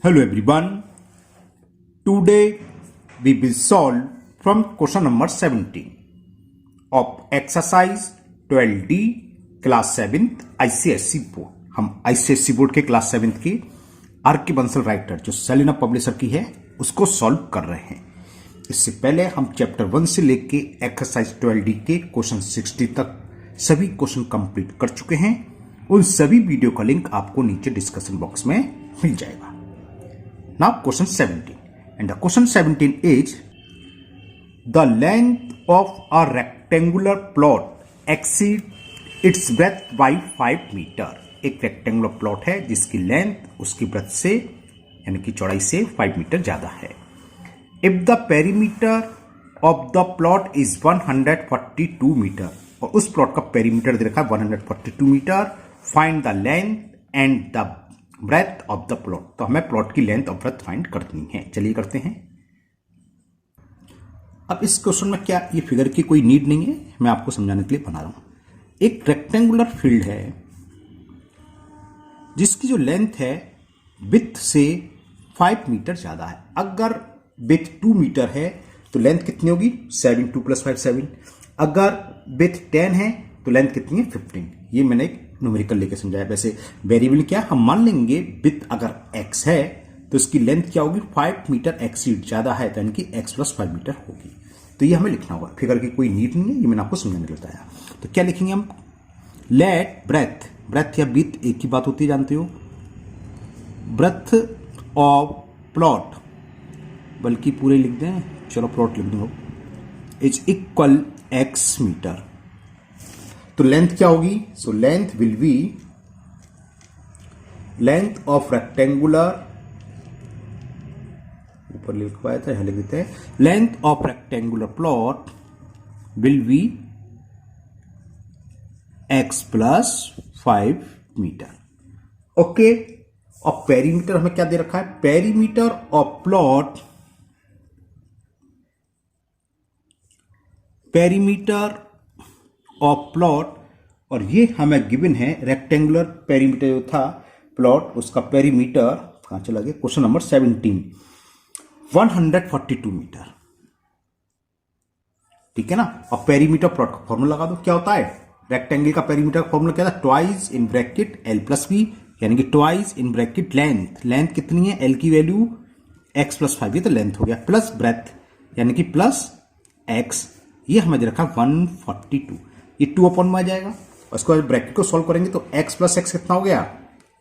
Hello everyone. Today we will solve from question number 17 of exercise 12D class 7th ICSE board. हम ICSE board के class 7th की are के Bansal writer जो Selina publisher की है उसको सॉल्व कर रहे हैं. इससे पहले हम चैप्टर 1 से लेके एक्सरसाइज 12D के क्वेश्चन 60 तक सभी क्वेश्चन कंप्लीट कर चुके हैं. उन सभी वीडियो का लिंक आपको नीचे डिस्कशन बॉक्स में मिल जाएगा. Now question 17, and the question 17 is the length of a rectangular plot exceeds its breadth by 5 meter. एक रेक्टेंगुलर प्लॉट है जिसकी लेंथ उसकी ब्रेथ से यानी कि चौड़ाई से 5 मीटर ज्यादा है. If the perimeter of the plot is 142 metre और उस प्लॉट का पेरीमीटर दे रखा है 142 metre, find the length and the breadth of the plot. तो हमें प्लॉट की लेंथ और ब्रेथ फाइंड करनी है. चलिए करते हैं. अब इस क्वेश्चन में क्या ये फिगर की कोई नीड नहीं है, मैं आपको समझाने के लिए बना रहा हूं. एक रेक्टेंगुलर फील्ड है जिसकी जो लेंथ है विड्थ से 5 मीटर ज्यादा है. अगर विड्थ 2 मीटर है तो लेंथ कितनी होगी 7 2 + 5 7. अगर विड्थ 10 है तो लेंथ कितनी है 15. ये मैंने एक न्यूमेरिकल लेके समझाया. वैसे वेरिएबल क्या हम मान लेंगे विड्थ अगर x है तो इसकी लेंथ क्या होगी 5 मीटर एक्सीड ज्यादा है यानी कि x + 5 मीटर होगी. तो ये हमें लिखना होगा. फिगर की कोई नीड नहीं है, ये मैंने आपको समझाने के लिए बताया. तो क्या लिखेंगे हम, लेट ब्रेथ या विड्थ एक ही बात होती है जानते हो. ब्रेथ ऑफ प्लॉट बल्कि पूरे लिख दें, चलो प्लॉट लिख दूंगा, इज इक्वल x मीटर. तो लेंथ क्या होगी, so length will be length of rectangular, ऊपर लिखवाया था यहां लिख देते हैं, length of rectangular plot will be x + 5 metre. Okay. और पेरीमीटर हमें क्या दे रखा है, perimeter of plot, perimeter of plot, और ये हमें गिवन है रेक्टेंगुलर पेरीमीटर जो था प्लॉट उसका पेरीमीटर कहां चला गया, क्वेश्चन नंबर 17 142 मीटर. ठीक है ना. और पेरीमीटर प्लॉट का फॉर्मूला लगा दो. क्या होता है रेक्टेंगल का पेरीमीटर का फॉर्मूला, क्या था, twice in bracket l + b यानी कि ट्वाइस इन ब्रैकेट लेंथ कितनी है, l की वैल्यू x + 5, ये तो लेंथ हो गया, प्लस ब्रेथ यानी कि प्लस x, ये हमें दे रखा 142. ये 2 में आ जाएगा. और इसको ब्रैकेट को सॉल्व करेंगे तो x + x कितना हो गया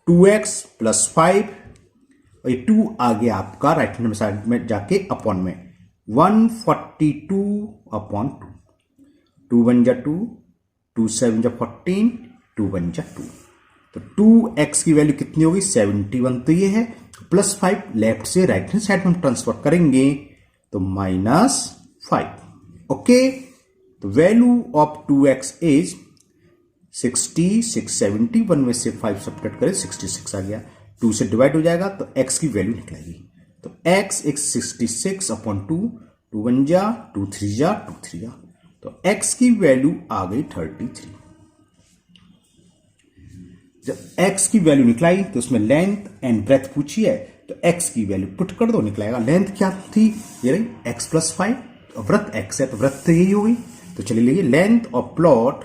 2x + 5, और ये 2 आ गया आपका राइट हैंड साइड में जाके अपॉन में 142/2. 2 1 जा 2, 2 7 जा 14, 2 1 जा 2. तो 2x की वैल्यू कितनी होगी 71. तो ये है +5 लेफ्ट से राइट हैंड साइड में ट्रांसफर करेंगे तो -5. ओके. तो वैल्यू ऑफ 2x इज 66. 71 में से 5 सब्ट्रैक्ट करें 66 आ गया. 2 से डिवाइड हो जाएगा तो x की वैल्यू निकलेगी. तो x एक 66/2, 2 1 जा 2 3 जा 2 3 जा. तो x की वैल्यू आ गई 33. जब x की वैल्यू निकलाई तो उसमें लेंथ एंड ब्रेथ पूछी है तो x की वैल्यू पुट कर दो, निकलेगा. लेंथ क्या थी, ये रही x + 5, और ब्रेथ x है तो ब्रेथ तो यही होगी. तो चलिए लिखिए लेंथ ऑफ प्लॉट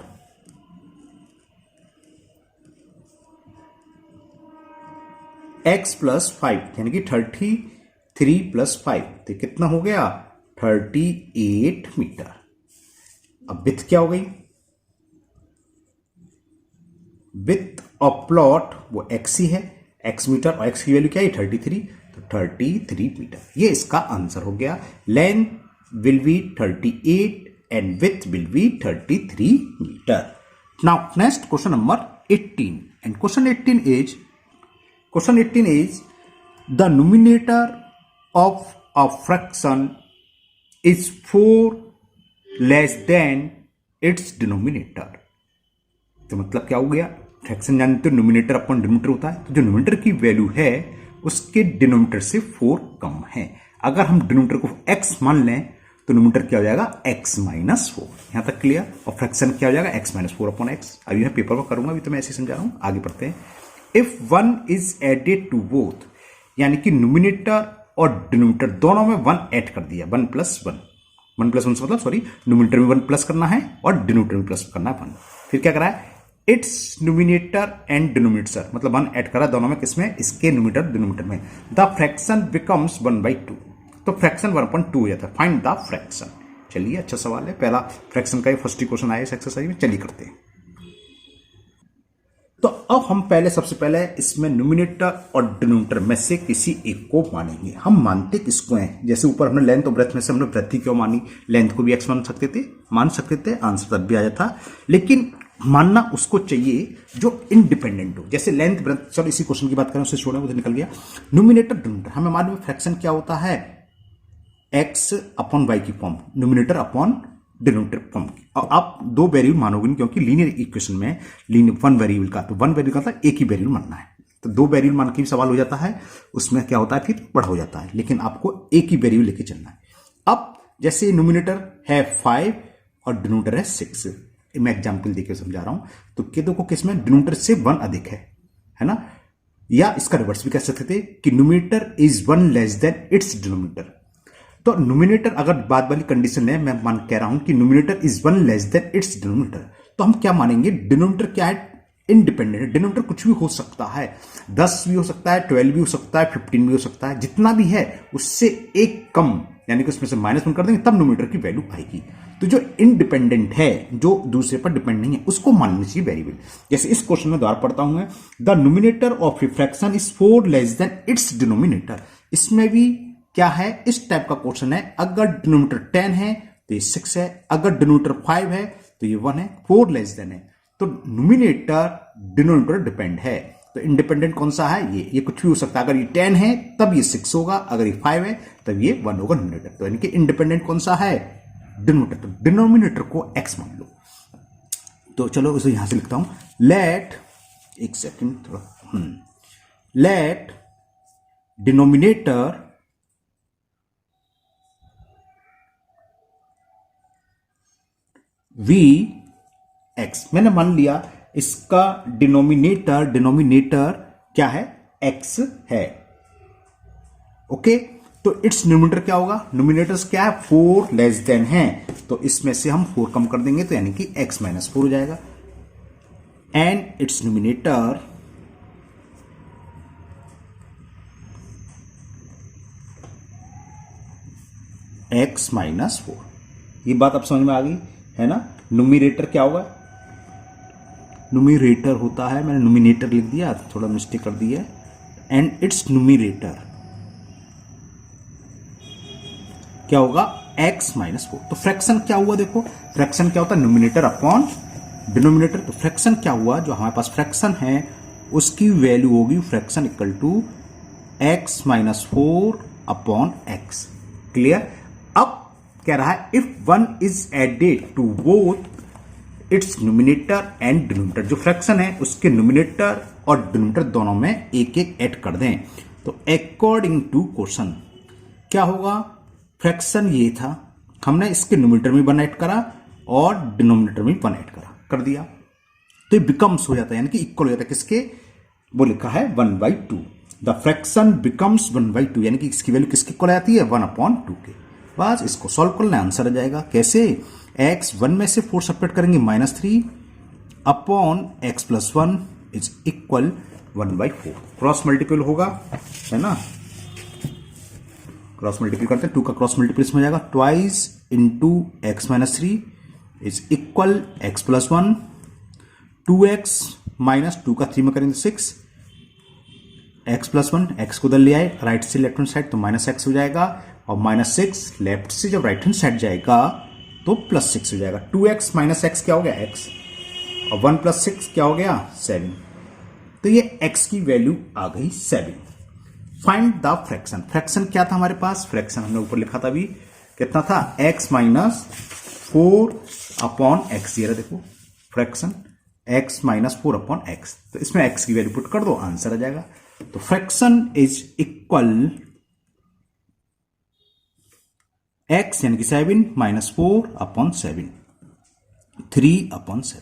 x + 5 यानी कि 33 + 5, तो कितना हो गया 38 मीटर. अब विड्थ क्या हो गई, विड्थ ऑफ प्लॉट वो x ही है, x मीटर, और x की वैल्यू क्या है 33, तो 33 मीटर. ये इसका आंसर हो गया. Length will be 38 and width will be 33 meter. Now next question number 18, and question 18 is the numerator of a fraction is 4 less than its denominator. तो मतलब क्या हो गया, फ्रैक्शन जानते हो न्यूमिनेटर अपॉन डिनोमिनेटर होता है. तो जो न्यूमिनेटर की वैल्यू है उसके डिनोमिनेटर से 4 कम है. अगर हम डिनोमिनेटर को x मान लें तो न्यूमिनेटर क्या हो जाएगा x - 4. यहां तक क्लियर. और फ्रैक्शन क्या हो जाएगा x - 4/x. अभी मैं पेपर को करूंगा, अभी तो मैं ऐसे समझा रहा हूं. आगे पढ़ते हैं. If 1 is added to both यानी कि न्यूमिनेटर और डिनोमिनेटर दोनों में 1 ऐड कर दिया, 1+1, 1+1 से मतलब सॉरी न्यूमिनेटर में 1 प्लस करना है और डिनोमिनेटर में प्लस करना है 1। फिर क्या करा है, इट्स न्यूमिनेटर एंड डिनोमिनेटर, मतलब 1 ऐड करा दोनों में, किसमें, इसके न्यूमिनेटर डिनोमिनेटर में। द फ्रैक्शन बिकम्स 1/2, तो फ्रैक्शन 1/2 हो जाता है। Find the fraction. चलिए, अच्छा सवाल है, पहला फ्रैक्शन का ही फर्स्ट क्वेश्चन आया इस एक्सरसाइज में, चलिए करते हैं। तो अब हम पहले सबसे पहले इसमें न्यूमिनेटर और डिनोमिनेटर में से किसी एक को मानेंगे। हम मानते किसको हैं, जैसे ऊपर हमने लेंथ और ब्रेथ में से हमने ब्रेथ ही क्यों मानी, लेंथ को भी एक्स मान सकते थे, आंसर तब भी आ जाता, लेकिन मानना उसको चाहिए जो इंडिपेंडेंट हो। जैसे लेंथ ब्रेथ, चलो इसी क्वेश्चन की बात करें, उससे छोड़ें, उधर निकल गया। न्यूमिनेटर डिनोमिनेटर हमें मालूम है फ्रैक्शन क्या होता है, एक्स अपॉन वाई की form, numerator upon denominator form की। और आप दो वेरिएबल मानोगे नहीं, क्योंकि लीनियर इक्वेशन में वन वेरिएबल का, तो वन वेरिएबल का एक ही वेरिएबल मानना है, तो दो वेरिएबल मान के भी सवाल हो जाता है, उसमें क्या होता है फिर बड़ा हो जाता है, लेकिन आपको एक ही वेरिएबल लेके चलना है। अब जैसे न्यूमिनेटर है 5 और डिनोमिनेटर है 6, मैं एग्जाम्पल देकर समझा रहा हूं, तो देखो किसमें डिनोमिनेटर से 1 अधिक है ना, या इसका रिवर्स भी कह सकते थे कि numerator is 1 less than it's denominator. तो न्यूमिनेटर अगर बाद वाली कंडीशन है, मैं मान कह रहा हूं कि numerator is 1 less than it's denominator, तो हम क्या मानेंगे, डिनोमिनेटर क्या है, इंडिपेंडेंट है। डिनोमिनेटर कुछ भी हो सकता है, 10 भी हो सकता है, 12 भी हो सकता है, 15 भी हो सकता है, जितना भी है उससे एक कम, यानी कि उसमें से -1 कर देंगे तब न्यूमिनेटर की वैल्यू आएगी। तो जो इंडिपेंडेंट है, जो दूसरे पर डिपेंड नहीं है, उसको माननी चाहिए वेरिएबल। जैसे इस क्वेश्चन में द्वारा पढ़ता हूं मैं, the numerator of a fraction is 4 less than it's denominator. इसमें भी क्या है, इस टाइप का क्वेश्चन है, अगर डिनोमिनेटर 10 है तो ये 6 है, अगर डिनोमिनेटर 5 है तो ये 1 है, 4 लेस देन है, तो न्यूमिनेटर डिनोमिनेटर डिपेंड है। तो इंडिपेंडेंट कौन सा है, ये कुछ भी हो सकता है, अगर ये 10 है तब ये 6 होगा, अगर ये 5 है तब ये 1 होगा न्यूमिनेटर। तो यानी कि इंडिपेंडेंट कौन सा है, डिनोमिनेटर, तो डिनोमिनेटर को x मान लो। तो चलो इसे यहां से लिखता हूं, लेट, एक सेकेंड थोड़ा, लेट डिनोमिनेटर वी एक्स, मैंने मान लिया इसका डिनोमिनेटर क्या है, x है, ओके। तो इट्स न्यूमिनेटर क्या होगा, न्यूमिनेटर्स क्या है, 4 लेस देन है, तो इसमें से हम 4 कम कर देंगे, तो यानी कि x - 4 हो जाएगा, एंड इट्स न्यूमिनेटर x - 4। ये बात अब समझ में आ गई है ना। न्यूमिनेटर क्या होगा, न्यूमिनेटर होता है, मैंने न्यूमिनेटर लिख दिया, थोड़ा मिस्टेक कर दिया, एंड इट्स न्यूमिनेटर क्या होगा, x - 4। तो फ्रैक्शन क्या हुआ, देखो फ्रैक्शन क्या होता है, न्यूमिनेटर अपॉन डिनोमिनेटर। तो फ्रैक्शन क्या हुआ, जो हमारे पास फ्रैक्शन है उसकी वैल्यू होगी fraction equal to x - 4 upon x। Clear. अब कह रहा है if 1 is added to both its numerator and denominator, जो फ्रैक्शन है उसके न्यूमिनेटर और डिनोमिनेटर दोनों में एक एक ऐड कर दें, तो अकॉर्डिंग टू क्वेश्चन क्या होगा, फ्रैक्शन ये था, हमने इसके न्यूमिनेटर में 1 ऐड करा और डिनोमिनेटर में 1 ऐड कर दिया, तो ये बिकम्स हो जाता है, यानी कि इक्वल हो जाता है किसके, वो लिखा है 1/2। द फ्रैक्शन बिकम्स 1/2, यानी कि इसकी वैल्यू किसके इक्वल आती है, 1/2 के। बस इसको सॉल्व करना, आंसर आ जाएगा। कैसे, x 1 में से 4 सेपरेट करेंगे, -3 upon x + 1 is equal 1/4। Cross multiple होगा, है ना, क्रॉस मल्टीपल करते हैं, 2 का क्रॉस मल्टीपल इसमें जाएगा, twice into x - 3 is equal x + 1, 2x - 2 का 3 में करेंगे 6, x + 1, x को उधर ले आए राइट से लेफ्ट हैंड साइड, तो -x हो जाएगा, और -6 लेफ्ट से जब राइट हैंड साइड जाएगा तो +6 हो जाएगा। 2x - x क्या हो गया, x, और 1 + 6 क्या हो गया, 7। तो ये x की वैल्यू आ गई 7। फाइंड द फ्रैक्शन, फ्रैक्शन क्या था हमारे पास, फ्रैक्शन हमने ऊपर लिखा था अभी, कितना था, x - 4 अपॉन x, ये रहा देखो फ्रैक्शन, x - 4 अपॉन x, तो इसमें x की वैल्यू पुट कर दो, आंसर आ जाएगा। तो फ्रैक्शन इज इक्वल x यानी कि 7 - 4 अपॉन 7, 3/7।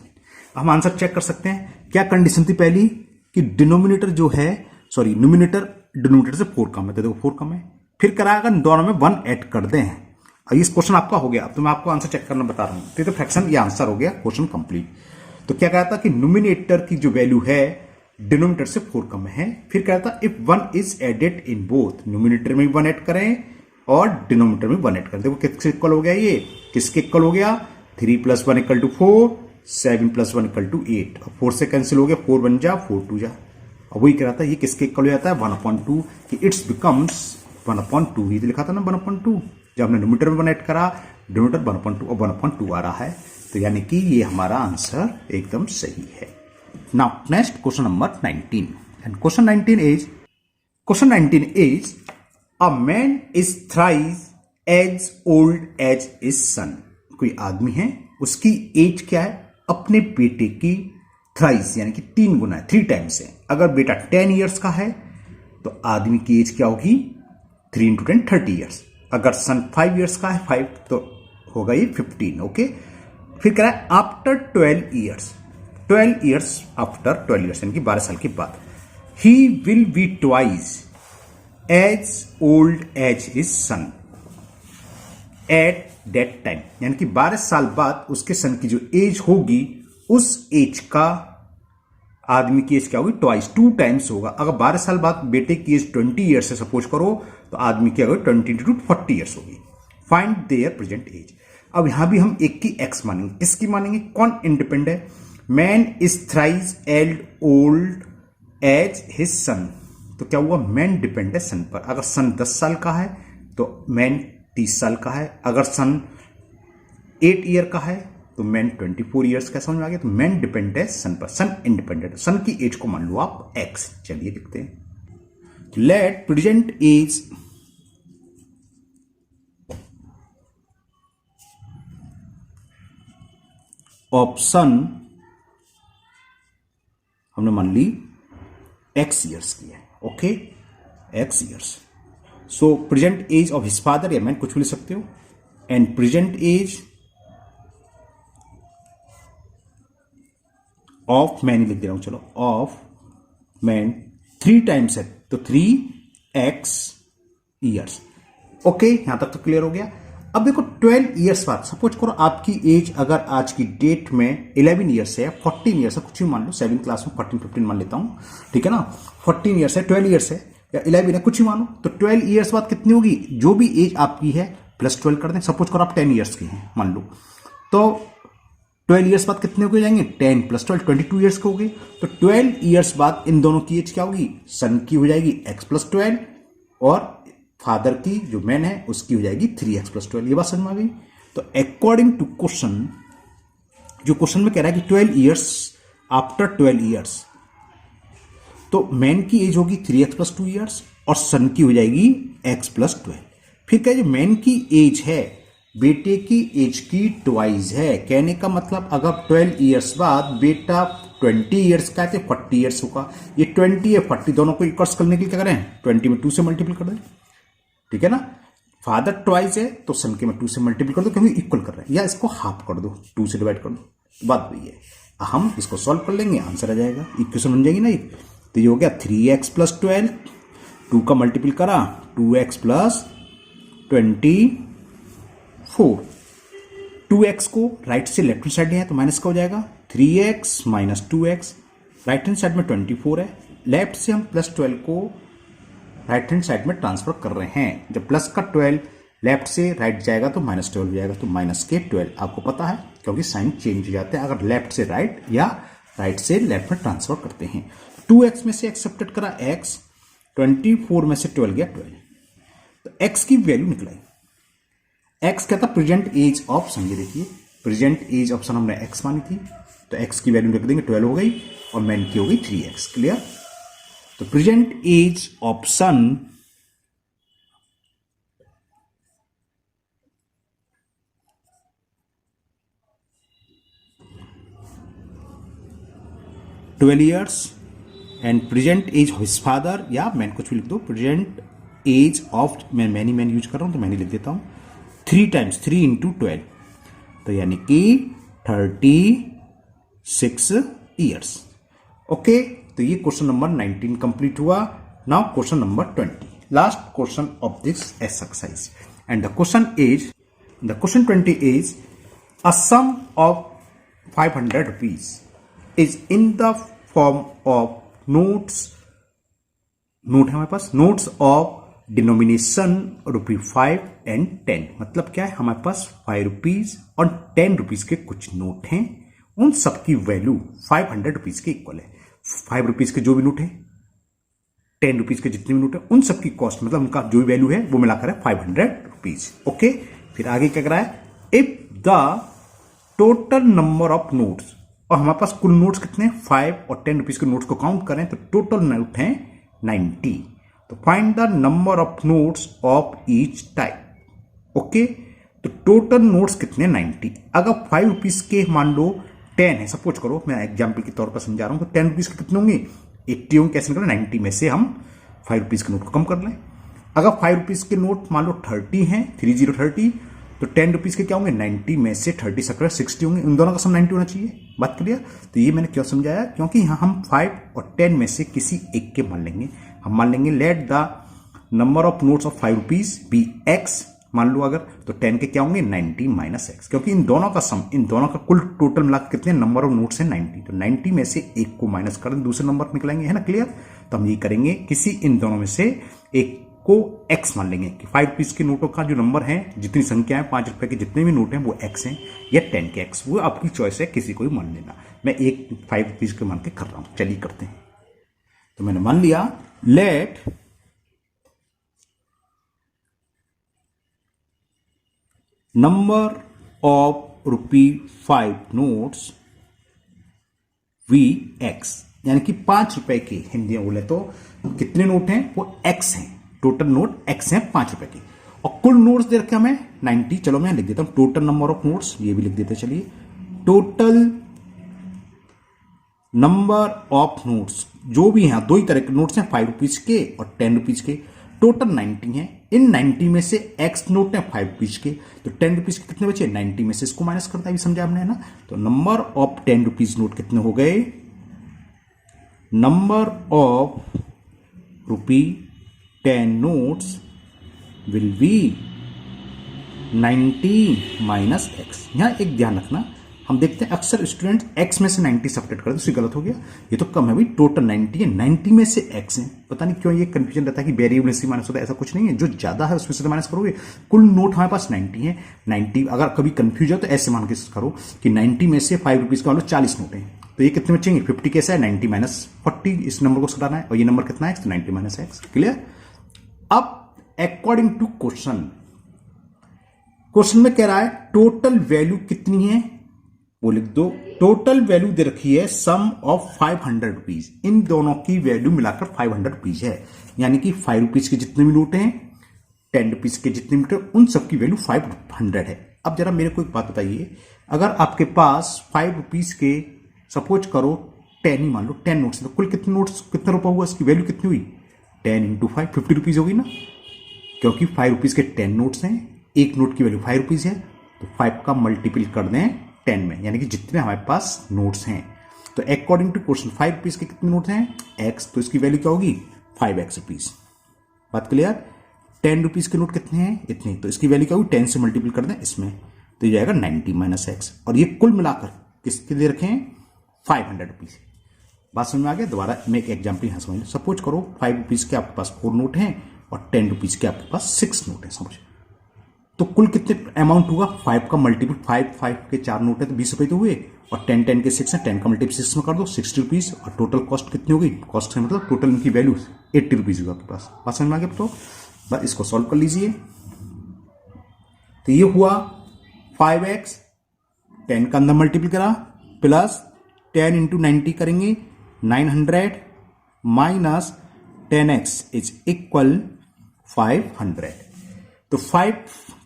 हम आंसर चेक कर सकते हैं, क्या कंडीशन थी पहली कि डिनोमिनेटर जो है, सॉरी न्यूमिनेटर डिनोमिनेटर से 4 कम है तो देखो 4 कम है। फिर कराएगा दोनों में 1 ऐड कर दें। अब इस क्वेश्चन आपका हो गया। अब तो मैं आपको आंसर चेक करना बता रहा हूं। तो फ्रैक्शन ये आंसर हो गया, क्वेश्चन कंप्लीट। तो क्या कहा था कि न्यूमिनेटर की जो वैल्यू है डिनोमिनेटर से 4 कम है। फिर कहा था if 1 is added in both, numerator में भी 1 ऐड करें और डिनोमिनेटर में 1 ऐड करें। देखो किसके इक्वल हो गया, ये किसके इक्वल हो गया, 3 + 1 = 4, 7 + 1 = 8। अब 4 से कैंसिल हो गया, 4 बन जा, 4 2 जा। अब वही कह रहा था ये किसके इक्वल हो जाता है, 1/2 कि इट्स बिकम्स 1/2। ये तो लिखा था ना 1/2। जब हमने न्यूमिनेटर में 1 ऐड करा, डिनोमिनेटर 1/2 और 1/2 आ रहा है। तो यानी कि ये हमारा आंसर एकदम सही है। Now next question number 19 and question 19 is a man is thrice as old as his son. कोई आदमी है, उसकी एज क्या है, अपने बेटे की थ्राइस यानी कि 3 गुना है, 3 टाइम्स है। अगर बेटा 10 ईयर्स का है तो आदमी की एज क्या होगी, 3 × 10 30 ईयर्स। अगर सन 5 ईयर्स का है 5 तो होगा ये 15। ओके, फिर कह रहा है after 12 years, 12 years after 12 years यानी कि 12 साल के बाद, he will be twice as old as his son at that time. यानी कि 12 साल बाद उसके सन की जो एज होगी, उस एज का आदमी की एज क्या होगी, ट्वाइस 2 टाइम्स होगा। अगर 12 साल बाद बेटे की एज 20 ईयर्स है सपोज करो, तो आदमी की अगर 20 × 40 ईयर्स होगी। Find their present age. अब यहां भी हम एक की एक्स मानेंगे, किसकी मानेंगे, कौन इंडिपेंडेंट है, मैन इज थ्राइस एल्ड ओल्ड एज हिज सन। तो क्या हुआ, मैन डिपेंड है सन पर। अगर सन 10 साल का है तो मैन 30 साल का है। अगर सन 8 ईयर का है तो मैन 24 ईयर्स का। समझ में आ गया। तो मैन डिपेंड है सन पर, सन इंडिपेंडेंट है। सन की एज को मान लो आप एक्स। चलिए लिखते हैं, let present age of son, हमने मान ली एक्स ईयर्स की है। Okay, X years. So present age of his father, या मैन कुछ भी लिख सकते हो, and present age of man ही लिख दे रहा हूं, चलो, ऑफ मैन 3 टाइम्स है तो 3x ईयर्स। ओके, यहां तक तो क्लियर हो गया। अब देखो 12 ईयर्स बाद सपोज करो आपकी एज अगर आज की डेट में 11 ईयर्स है, 14 ईयर्स है, कुछ भी मान लो, 7 क्लास में 14 15 मान लेता हूं, ठीक है ना। 14 ईयर्स है, 12 ईयर्स है या 11 है, कुछ ही मानो। तो 12 ईयर्स बाद कितनी होगी, जो भी एज आपकी है प्लस 12 कर दें। सपोज करो आप 10 ईयर्स के हैं मान लो, तो 12 ईयर्स बाद कितने हो जाएंगे, 10 + 12 22 ईयर्स के हो गए। तो 12 ईयर्स बाद इन दोनों की एज क्या होगी, सन की हो जाएगी x + 12 और फादर की जो मैन है उसकी हो जाएगी 3x + 12। ये बात समझ में आ गई। तो अकॉर्डिंग टू क्वेश्चन, जो क्वेश्चन में कह रहा है कि 12 ईयर्स आफ्टर 12 ईयर्स, तो मैन की एज होगी 3x + 2 ईयर्स और सन की हो जाएगी x + 12। फिर क्या, जो मैन की एज है बेटे की एज की ट्वाइस है। कहने का मतलब अगर 12 ईयर्स बाद बेटा 20 ईयर्स का है तो 40 ईयर्स होगा। ये 20 या 40 दोनों को इक्वल्स करने के लिए क्या करें, 20 में 2 से मल्टीपल कर दें, ठीक है ना। फादर ट्वाइस है तो सन के में 2 से मल्टीपल कर दो क्योंकि इक्वल कर रहे हैं, या इसको हाफ कर दो, 2 से डिवाइड कर दो। बात वही है, हम इसको सॉल्व कर लेंगे, आंसर आ जाएगा, इक्वेशन बन जाएगी ना एक। तो ये हो गया 3x + 12, 2 का मल्टीपल करा 2x + 24। 2x को राइट से लेफ्ट हैंड साइड है तो माइनस का हो जाएगा, 3x - 2x। Right hand side में 24 है, लेफ्ट से हम +12 को राइट हैंड साइड में ट्रांसफर कर रहे हैं। जब प्लस का 12 लेफ्ट से राइट जाएगा तो -12 हो जाएगा, तो -12 आपको पता है क्योंकि साइन चेंज हो जाते हैं अगर लेफ्ट से राइट या राइट से लेफ्ट में ट्रांसफर करते हैं। 2x में से एक्सेप्टेड करा x, 24 में से 12 गया 12, तो x की वैल्यू निकलाई। x क्या था, प्रेजेंट एज ऑफ सन। ये देखिए प्रेजेंट एज ऑफ सन हमने x मानी थी, तो x की वैल्यू लिख देंगे 12 हो गई और मैन की हो गई 3x। क्लियर। तो present age of son twelve years and present age of his father, या मैन कुछ भी लिख दो, प्रेजेंट एज ऑफ, मैं मैन यूज कर रहा हूं तो मैंने लिख देता हूं 3 टाइम्स 3 × 12, तो यानी कि 36 ईयर्स। ओके, तो ये क्वेश्चन नंबर 19 कंप्लीट हुआ। Now question number 20. Last question of this exercise. And the question 20 is, a sum of 500 rupees is in the form of note है हमारे पास, notes of denomination ₹5 and 10. मतलब क्या है, हमारे पास 5 rupees और 10 रुपीज के कुछ नोट हैं, उन सबकी वैल्यू 500 रुपीज के इक्वल है. 5 रुपीज के जो भी नोट है, 10 रुपीज के जितने भी नोट है, उन सबकी कॉस्ट मतलब उनका जो भी वैल्यू है वो मिलाकर है 500 रुपीज. ओके, फिर आगे क्या करा है, if the total number of notes, और हमारे पास कुल नोट्स कितने, 5 और 10 रुपीज के नोट्स को काउंट करें तो टोटल नोट है 90. तो find the number of notes of each type. Okay, तो टोटल नोट्स कितने, 90. अगर 5 रुपीज के मान लो 10 है, सपोज करो, मैं एग्जाम्पल के तौर पर समझा रहा हूं, तो 10 रुपीज के कितने होंगे, 80 होंगे. कैसे निकले, 90 में से हम 5 रुपीज के नोट को कम कर लें. अगर 5 रुपीज के नोट मान लो 30 हैं, 30, तो 10 रुपीज के क्या होंगे, 90 में से 30 सकते 60 होंगे. उन दोनों का सम 90 होना चाहिए. बात क्लियर. तो ये मैंने क्यों समझाया, क्योंकि यहां हम 5 और 10 में से किसी एक के मान लेंगे. हम मान लेंगे let the number of notes of 5 rupees be x, मान लो अगर, तो 10 के क्या होंगे, 90 माइनस एक्स, क्योंकि इन दोनों का सम, इन दोनों का कुल टोटल मिलाकर कितने नंबर ऑफ नोट्स है, 90. तो 90 में से एक को माइनस कर दूसरे नंबर निकलेंगे, है ना, क्लियर. तो हम ये करेंगे, किसी इन दोनों में से एक को एक्स मान लेंगे कि 5 रुपीज के नोटों का जो नंबर है, जितनी संख्या है, 5 रुपए के जितने भी नोट हैं वो एक्स हैं, या 10 के एक्स, वो आपकी चॉइस है, किसी को भी मान लेना. मैं एक 5 रुपीज के मान के कर रहा हूं. चलिए करते हैं. तो मैंने मान लिया, let number of ₹5 notes be x, यानी कि 5 रुपए के, हिंदी में बोले तो कितने नोट हैं, वो एक्स हैं. टोटल नोट एक्स हैं 5 रुपए के, और कुल नोट्स दे रखे हमें 90. चलो मैं लिख देता हूं, टोटल नंबर ऑफ नोट्स, ये भी लिख देते चलिए. टोटल नंबर ऑफ नोट्स, जो भी हैं, दो ही तरह के नोट्स हैं, 5 रुपीज के और 10 रुपीज के, टोटल 90 है. इन 90 में से एक्स नोट है 5 रुपीज के, तो 10 रुपीज के कितने बचे, 90 में से इसको माइनस करता है, समझा हमने, है ना. तो नंबर ऑफ 10 रुपीज नोट कितने हो गए, number of ₹10 notes will be 90 minus x. यहां एक ध्यान रखना, हम देखते हैं अक्सर स्टूडेंट एक्स में से 90 सब्ट्रैक्ट करते हैं, तो गलत हो गया. ये तो कम है भाई, टोटल 90 है, 90 में से एक्स है. पता नहीं क्यों ये कंफ्यूजन रहता है कि वेरिएबल से माइनस होता है, ऐसा कुछ नहीं है. जो ज्यादा है उसमें से माइनस करोगे. कुल नोट हमारे पास 90 है. 90 अगर कभी कंफ्यूज हो तो ऐसे मान के करो कि 90 में से 5 रुपीज का मान लो 40 नोट है, तो ये कितने बचेंगे, 50 कैसा है, 90 माइनस 40, इस नंबर को घटाना है, और ये नंबर कितना है, तो 90 माइनस एक्स. क्लियर. अब अकॉर्डिंग टू क्वेश्चन में कह रहा है टोटल वैल्यू कितनी है, वो लिख दो. टोटल वैल्यू दे रखी है सम ऑफ 500 रुपीज, इन दोनों की वैल्यू मिलाकर 500 रुपीज है. यानी कि 5 रुपीज के जितने भी नोट हैं, 10 रुपीज के जितने भी नोट हैं, उन सबकी वैल्यू 500 है. अब जरा मेरे को एक बात बताइए, अगर आपके पास 5 रुपीज के सपोज करो 10 ही मान लो, 10 नोट्स, तो कुल कितने नोट्स, कितना रुपया हुआ, इसकी वैल्यू कितनी हुई, 10 इंटू 5, 50 रुपीज होगी ना, क्योंकि 5 रुपीज के 10 नोट्स हैं, एक नोट की वैल्यू 5 रुपीज है, तो 5 का मल्टीपल कर दें 10 में, यानी कि जितने हमारे पास नोट्स हैं. तो अकॉर्डिंग टू क्वेश्चन 5 रुपीज के कितने नोट हैं, एक्स, तो इसकी वैल्यू क्या होगी, 5x रुपीज. बात क्लियर. 10 रुपीज के नोट कितने हैं, इतने, तो इसकी वैल्यू क्या होगी, 10 से मल्टीपल कर दें इसमें, तो ये जाएगा 90 माइनस एक्स. और ये कुल मिलाकर किसके लिए रखे हैं, 500 रुपीज. बात समझ में आ गया. दोबारा मैं एक एग्जाम्पल यहां समझ लो. सपोज करो 5 रुपीज के आपके पास 4 नोट हैं और 10 रुपीज के आपके पास 6 नोट है, समझ. तो कुल कितने अमाउंट हुआ, 5 का मल्टीपल, 5 के 4 नोट है तो 20 रुपए तो हुए, और 10 के 6 है, 10 का मल्टीपल 6 में कर दो, 60 रुपीज. और टोटल कॉस्ट कितनी होगी, कॉस्ट से मतलब टोटल इनकी वैल्यू 80 रुपीज होगा आपके पास. बात समझ में आ गया. तो बस इसको सॉल्व कर लीजिए. तो ये हुआ 5x, 10 का अंदर मल्टीपल करा, प्लस 10 इंटू 90 करेंगे 900 माइनस 10x इज इक्वल 500. तो 5,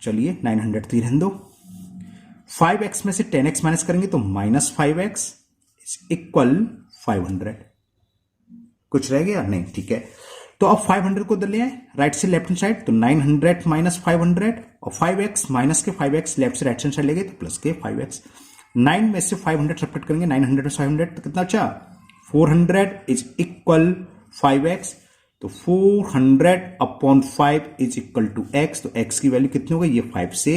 चलिए 900 थी रहने दो. 5x में से 10x माइनस करेंगे तो माइनस 5x इज इक्वल 500. कुछ रह गया नहीं, ठीक है. तो अब 500 को इधर ले आए राइट से लेफ्ट हैंड साइड, तो 900 माइनस 500, और 5x माइनस के 5x लेफ्ट से राइट हैंड साइड ले गए तो प्लस के 5x. 9 में से 500 सब्ट्रैक्ट करेंगे, 900 में 500 तो कितना अच्छा, 400 इज इक्वल 5x. तो 400/5 इज इक्वल टू एक्स, तो एक्स की वैल्यू कितनी हो गई, ये 5 से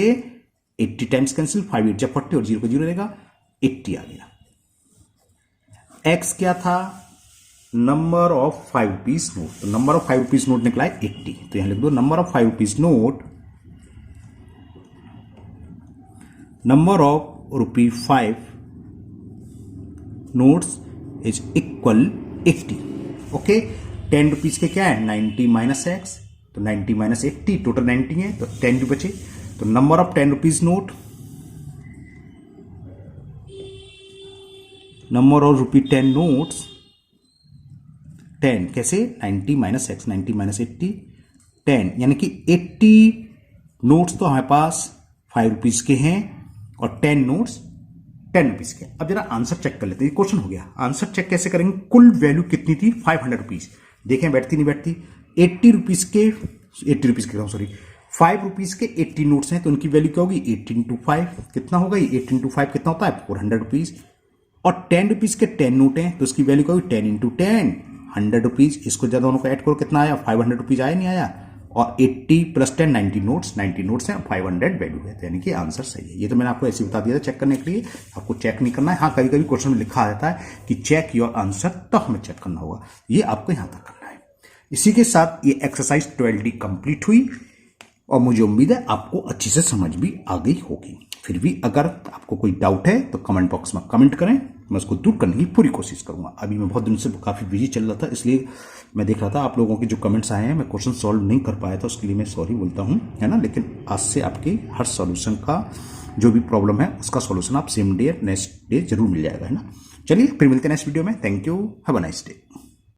80 टाइम्स कैंसिल, 5 8 जा 40 और 0 को 0 रहेगा, 80 आ गया। एक्स क्या था, नंबर ऑफ 5 रुपीज नोट, तो नंबर ऑफ 5 रुपीज नोट निकला है 80, तो यहां लिख दो number of 5 rupees note, number of ₹5 notes is equal 80। Okay, 10 rupees के क्या है, 90 माइनस एक्स, तो 90 माइनस 80, टोटल 90 है, तो 10 जो बचे, तो number of 10 rupees note, number of ₹10 notes, 10 कैसे, 90 माइनस एक्स, 90 माइनस 80, 10, यानी कि 80 नोट्स तो हमारे पास 5 रुपीज के हैं और 10 नोट्स 10 रुपीज के। अब जरा आंसर चेक कर लेते हैं, क्वेश्चन हो गया, आंसर चेक कैसे करेंगे, कुल वैल्यू कितनी थी, 500 रुपीज, देखें बैठती नहीं बैठती, 80 रुपीज के 5 रुपीज के 80 नोट्स हैं, तो उनकी वैल्यू क्या होगी, 80 इंटू 5 कितना होगा, 80 इंटू 5 कितना होता है, 400 रुपीज, और 10 रुपीज के 10 नोट हैं, तो उसकी वैल्यू क्या होगी, 10 इंटू 10 100 रुपीज, इसको जब दोनों को ऐड करो कितना आया, 500 रुपीज आया नहीं आया, और 80 प्लस 10 90 नोट्स हैं, 500 वैल्यू है, यानी कि आंसर सही है। ये तो मैंने आपको ऐसे बता दिया था चेक करने के लिए, आपको चेक नहीं करना है। हाँ, कभी कभी क्वेश्चन में लिखा रहता है कि चेक योर आंसर, तो हमें चेक करना होगा, ये आपको यहां तक करना है। इसी के साथ ये एक्सरसाइज 12D कंप्लीट हुई और मुझे उम्मीद है आपको अच्छी से समझ भी आ गई होगी। फिर भी अगर आपको कोई डाउट है तो कमेंट बॉक्स में कमेंट करें, मैं उसको दूर करने की पूरी कोशिश करूंगा। अभी मैं बहुत दिन से काफ़ी बिजी चल रहा था, इसलिए मैं देख रहा था आप लोगों के जो कमेंट्स आए हैं, मैं क्वेश्चन सॉल्व नहीं कर पाया था, उसके लिए मैं सॉरी बोलता हूं, है ना। लेकिन आज से आपके हर सॉल्यूशन का जो भी प्रॉब्लम है उसका सॉल्यूशन आप सेम डे नेक्स्ट डे जरूर मिल जाएगा, है ना। चलिए फिर मिलते हैं नेक्स्ट वीडियो में। Thank you, have a nice day.